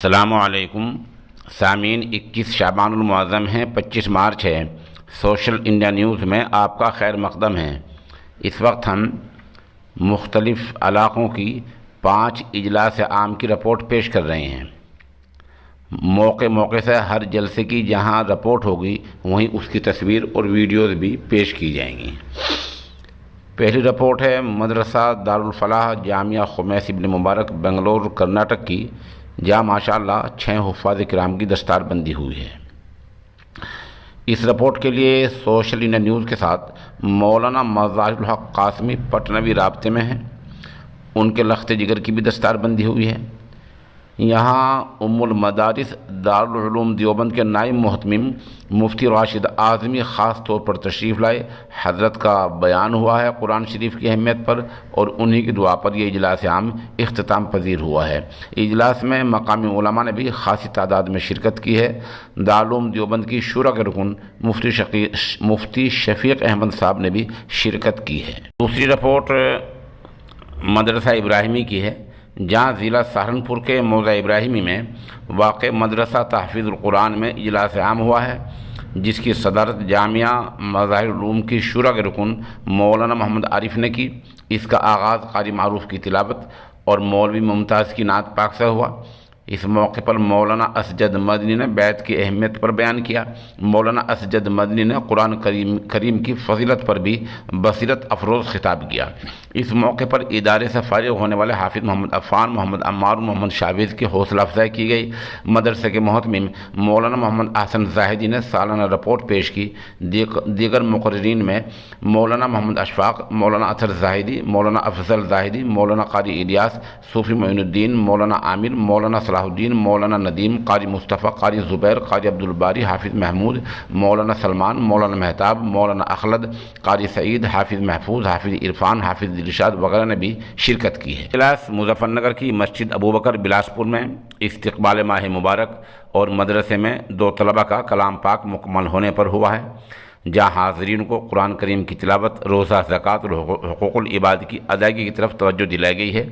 السلام علیکم سامعین، 21 شعبان المعظم ہے، 25 مارچ ہے۔ سوشل انڈیا نیوز میں آپ کا خیر مقدم ہے۔ اس وقت ہم مختلف علاقوں کی 5 اجلاس عام کی رپورٹ پیش کر رہے ہیں۔ موقع سے ہر جلسے کی جہاں رپورٹ ہوگی وہیں اس کی تصویر اور ویڈیوز بھی پیش کی جائیں گی۔ پہلی رپورٹ ہے مدرسہ دارالفلاح جامعہ خمیس ابن مبارک بنگلور کرناٹک کی، جہاں ماشاءاللہ 6 حفاظ کرام کی دستار بندی ہوئی ہے۔ اس رپورٹ کے لیے سوشل انڈیا نیوز کے ساتھ مولانا مظاہر الحق قاسمی پٹنوی رابطے میں ہیں، ان کے لخت جگر کی بھی دستار بندی ہوئی ہے۔ یہاں ام المدارس دارالعلوم دیوبند کے نائب محتمم مفتی راشد اعظمی خاص طور پر تشریف لائے۔ حضرت کا بیان ہوا ہے قرآن شریف کی اہمیت پر، اور انہی کی دعا پر یہ اجلاس عام اختتام پذیر ہوا ہے۔ اجلاس میں مقامی علماء نے بھی خاصی تعداد میں شرکت کی ہے۔ دارالعلوم دیوبند کی شورا کے رکن مفتی شفیق احمد صاحب نے بھی شرکت کی ہے۔ دوسری رپورٹ مدرسہ ابراہیمی کی ہے، جہاں ضلع سہارنپور کے موضع ابراہیمی میں واقع مدرسہ تحفیظ القرآن میں اجلاس عام ہوا ہے، جس کی صدارت جامعہ مظاہر العلوم کی شورا کے رکن مولانا محمد عارف نے کی۔ اس کا آغاز قاری معروف کی تلاوت اور مولوی ممتاز کی نعت پاک سے ہوا۔ اس موقع پر مولانا اسجد مدنی نے بیعت کی اہمیت پر بیان کیا۔ مولانا اسجد مدنی نے قرآن کریم کی فضیلت پر بھی بصیرت افروز خطاب کیا۔ اس موقع پر ادارے سے فارغ ہونے والے حافظ محمد عفان، محمد عمار، محمد شاویز کی حوصلہ افزائی کی گئی۔ مدرسے کے محتمم مولانا محمد احسن زاہدی نے سالانہ رپورٹ پیش کی۔ دیگر مقررین میں مولانا محمد اشفاق، مولانا اطہر زاہدی، مولانا افضل زاہدی، مولانا قاری الیاس، صوفی معین الدین، مولانا عامر، مولانا صلاح الدین، مولانا ندیم، قاری مصطفیٰ، قاری زبیر، قاری عبدالباری، حافظ محمود، مولانا سلمان، مولانا مہتاب، مولانا اخلد، قاری سعید، حافظ محفوظ، حافظ عرفان، حافظ دلشاد وغیرہ نے بھی شرکت کی ہے۔ اجلاس مظفر نگر کی مسجد ابوبکر بلاسپور میں استقبال ماہ مبارک اور مدرسے میں 2 طلبہ کا کلام پاک مکمل ہونے پر ہوا ہے، جہاں حاضرین کو قرآن کریم کی تلاوت، روزہ، زکوٰۃ اور حقوق العباد کی ادائیگی کی طرف توجہ دلائی گئی ہے۔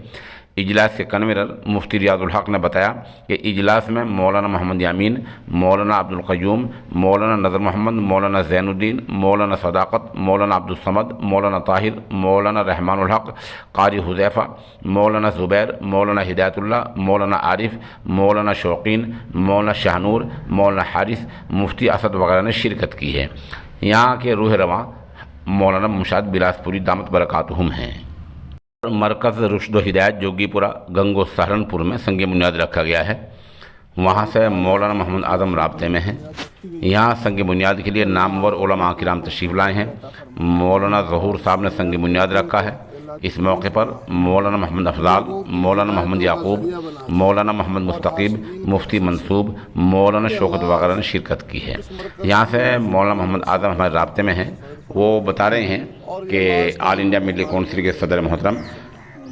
اجلاس کے کنوینر مفتی ریاض الحق نے بتایا کہ اجلاس میں مولانا محمد یامین، مولانا عبدالقیوم، مولانا نظر محمد، مولانا زین الدین، مولانا صداقت، مولانا عبدالصمد، مولانا طاہر، مولانا رحمان الحق، قاری حذیفہ، مولانا زبیر، مولانا ہدایت اللہ، مولانا عارف، مولانا شوقین، مولانا شاہ نور، مولانا حارث، مفتی اسد وغیرہ نے شرکت کی ہے۔ یہاں کے روح رواں مولانا ممشاد بلاسپوری دامت برکاتہم ہیں۔ مرکز رشد و ہدایت جوگی پورہ گنگو سہارنپور میں سنگ بنیاد رکھا گیا ہے، وہاں سے مولانا محمد اعظم رابطے میں ہیں۔ یہاں سنگ بنیاد کے لیے نامور علماء کرام تشریف لائے ہیں۔ مولانا ظہور صاحب نے سنگ بنیاد رکھا ہے۔ اس موقع پر مولانا محمد افضال، مولانا محمد یعقوب، مولانا محمد مستقیب، مفتی منصوب، مولانا شوکت وغیرہ نے شرکت کی ہے۔ یہاں سے مولانا محمد اعظم ہمارے رابطے میں ہیں، وہ بتا رہے ہیں کہ آل انڈیا ملی کونسل کے صدر محترم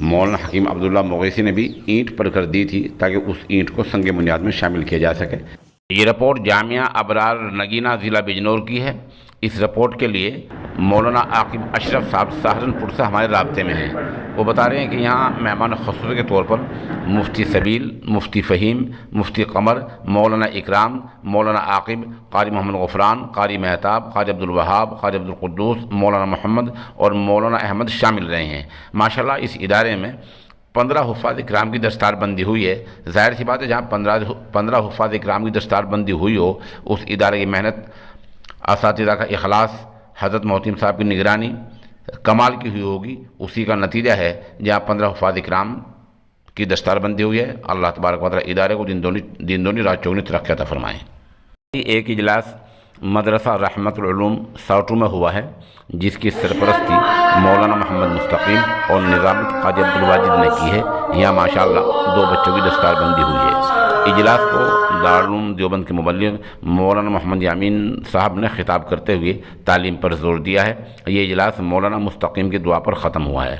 مولانا حکیم عبداللہ مغیثی نے بھی اینٹ پر کر دی تھی تاکہ اس اینٹ کو سنگ بنیاد میں شامل کیا جا سکے۔ یہ رپورٹ جامعہ ابرار نگینہ ضلع بجنور کی ہے۔ اس رپورٹ کے لیے مولانا عاقب اشرف صاحب سہارنپور سے ہمارے رابطے میں ہیں۔ وہ بتا رہے ہیں کہ یہاں مہمان خصوصی کے طور پر مفتی سبیل، مفتی فہیم، مفتی قمر، مولانا اکرام، مولانا عاقب، قاری محمد غفران، قاری مہتاب، قاری عبدالوہاب، قاری عبدالقدوس، مولانا محمد اور مولانا احمد شامل رہے ہیں۔ ماشاءاللہ اس ادارے میں 15 حفاظ کرام کی دستار بندی ہوئی ہے۔ ظاہر سی بات ہے، جہاں 15 حفاظ کرام کی دستار بندی ہوئی ہو، اس ادارے کی محنت، اساتذہ کا اخلاص، حضرت محتم صاحب کی نگرانی کمال کی ہوئی ہوگی۔ اسی کا نتیجہ ہے جہاں 15 حفاظ کرام کی دستار بندی ہوئی ہے۔ اللہ تبارک و تعالیٰ ادارے کو دین دونی رات چوگنی ترقی عطا فرمائیں۔ ایک اجلاس مدرسہ رحمت العلوم ساؤٹو میں ہوا ہے، جس کی سرپرستی مولانا محمد مستقیم اور نظامت قاضی عبدالواجد نے کی ہے۔ یہاں ماشاءاللہ 2 بچوں کی دستار بندی ہوئی ہے۔ اجلاس کو دارالعلوم دیوبند کے مبلغ مولانا محمد یامین صاحب نے خطاب کرتے ہوئے تعلیم پر زور دیا ہے۔ یہ اجلاس مولانا مستقیم کی دعا پر ختم ہوا ہے۔